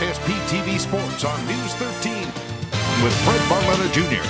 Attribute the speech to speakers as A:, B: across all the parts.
A: SSP TV Sports on News 13 with Fred Barletta Jr.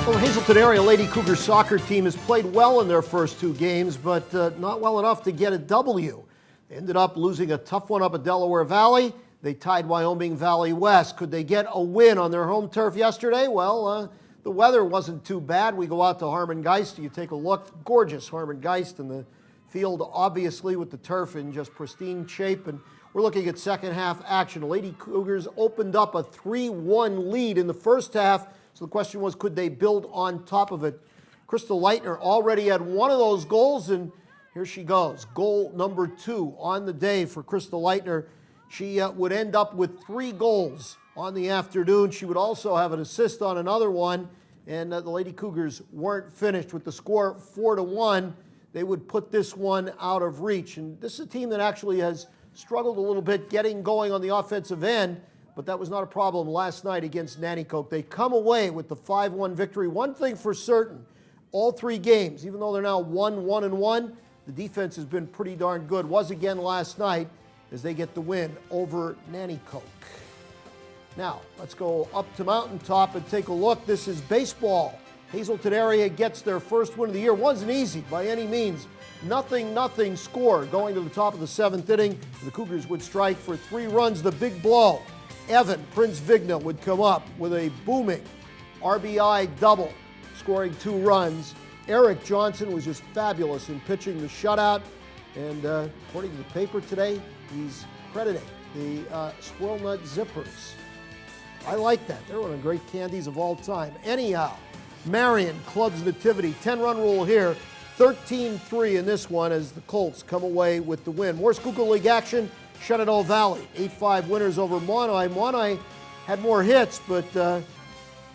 B: Well, the Hazleton area Lady Cougar soccer team has played well in their first two games, but not well enough to get a W. They ended up losing a tough one up at Delaware Valley. They tied Wyoming Valley West. Could they get a win on their home turf yesterday? Well, the weather wasn't too bad. We go out to Harmon Geist. You take a look. Gorgeous Harmon Geist, and the field obviously with the turf in just pristine shape. And we're looking at second half action. The Lady Cougars opened up a 3-1 lead in the first half. So the question was, could they build on top of it? Crystal Leitner already had one of those goals, and here she goes. Goal number 2 on the day for Crystal Leitner. She would end up with 3 goals on the afternoon. She would also have an assist on another one, and the Lady Cougars weren't finished with the score 4-1. They would put this one out of reach. And this is a team that actually has struggled a little bit getting going on the offensive end, but that was not a problem last night against Nanticoke. They come away with the 5-1 victory. One thing for certain, all 3 games, even though they're now 1-1-1, the defense has been pretty darn good. Was again last night as they get the win over Nanticoke. Now, let's go up to Mountaintop and take a look. This is baseball. Hazleton area gets their first win of the year. Wasn't easy by any means. 0-0 score going to the top of the 7th inning. The Cougars would strike for 3 runs. The big blow. Evan Prince Vigna would come up with a booming RBI double, scoring 2 runs. Eric Johnson was just fabulous in pitching the shutout. And according to the paper today, he's crediting the Squirrel Nut Zippers. I like that. They're one of the great candies of all time. Anyhow, Marion clubs Nativity. 10-run rule here. 13-3 in this one as the Colts come away with the win. More Schuylkill League action. Shenandoah Valley, 8-5 winners over Monai. Monai had more hits, but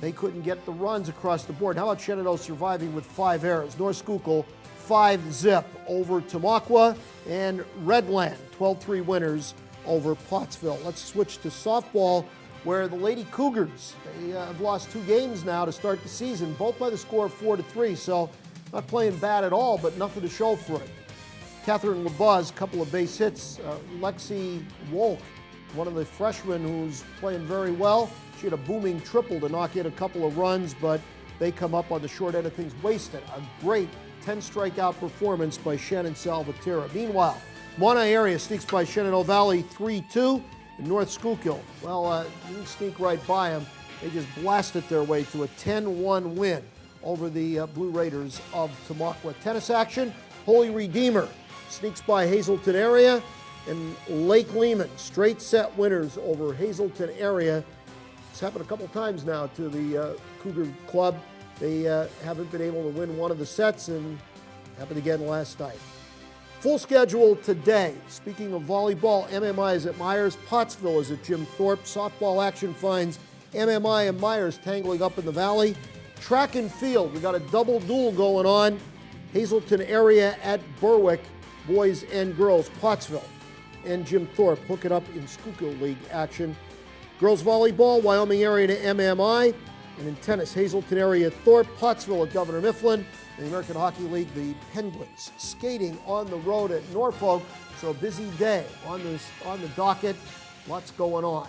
B: they couldn't get the runs across the board. How about Shenandoah surviving with 5 errors? North Schuylkill, 5-zip over Tamaqua. And Redland, 12-3 winners over Pottsville. Let's switch to softball, where the Lady Cougars, they have lost 2 games now to start the season, both by the score of 4-3. So not playing bad at all, but nothing to show for it. Catherine LeBuz, couple of base hits. Lexi Wolk, one of the freshmen who's playing very well. She had a booming triple to knock in a couple of runs, but they come up on the short end of things. Wasted a great 10-strikeout performance by Shannon Salvatierra. Meanwhile, Monai area sneaks by Shenandoah Valley 3-2. In North Schuylkill, well, you can sneak right by them. They just blasted their way to a 10-1 win over the Blue Raiders of Tamaqua. Tennis action, Holy Redeemer sneaks by Hazleton area, and Lake Lehman, straight set winners over Hazleton area. It's happened a couple times now to the Cougar Club. They haven't been able to win one of the sets, and happened again last night. Full schedule today. Speaking of volleyball, MMI is at Myers, Pottsville is at Jim Thorpe. Softball action finds MMI and Myers tangling up in the valley. Track and field, we got a double duel going on. Hazleton area at Berwick, boys and girls. Pottsville and Jim Thorpe hooking up in Schuylkill League action. Girls volleyball, Wyoming area to MMI. And in tennis, Hazleton area at Thorpe, Pottsville at Governor Mifflin. In the American Hockey League, the Penguins skating on the road at Norfolk. So a busy day on the docket. Lots going on.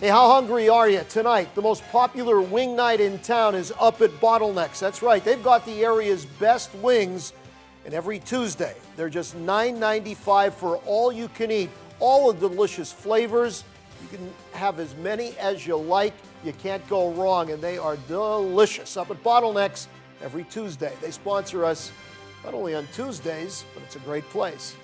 B: Hey, how hungry are you tonight? The most popular wing night in town is up at Bottlenecks. That's right, they've got the area's best wings, and every Tuesday they're just $9.95 for all you can eat. All the delicious flavors. You can have as many as you like. You can't go wrong, and they are delicious. Up at Bottlenecks every Tuesday. They sponsor us not only on Tuesdays, but it's a great place.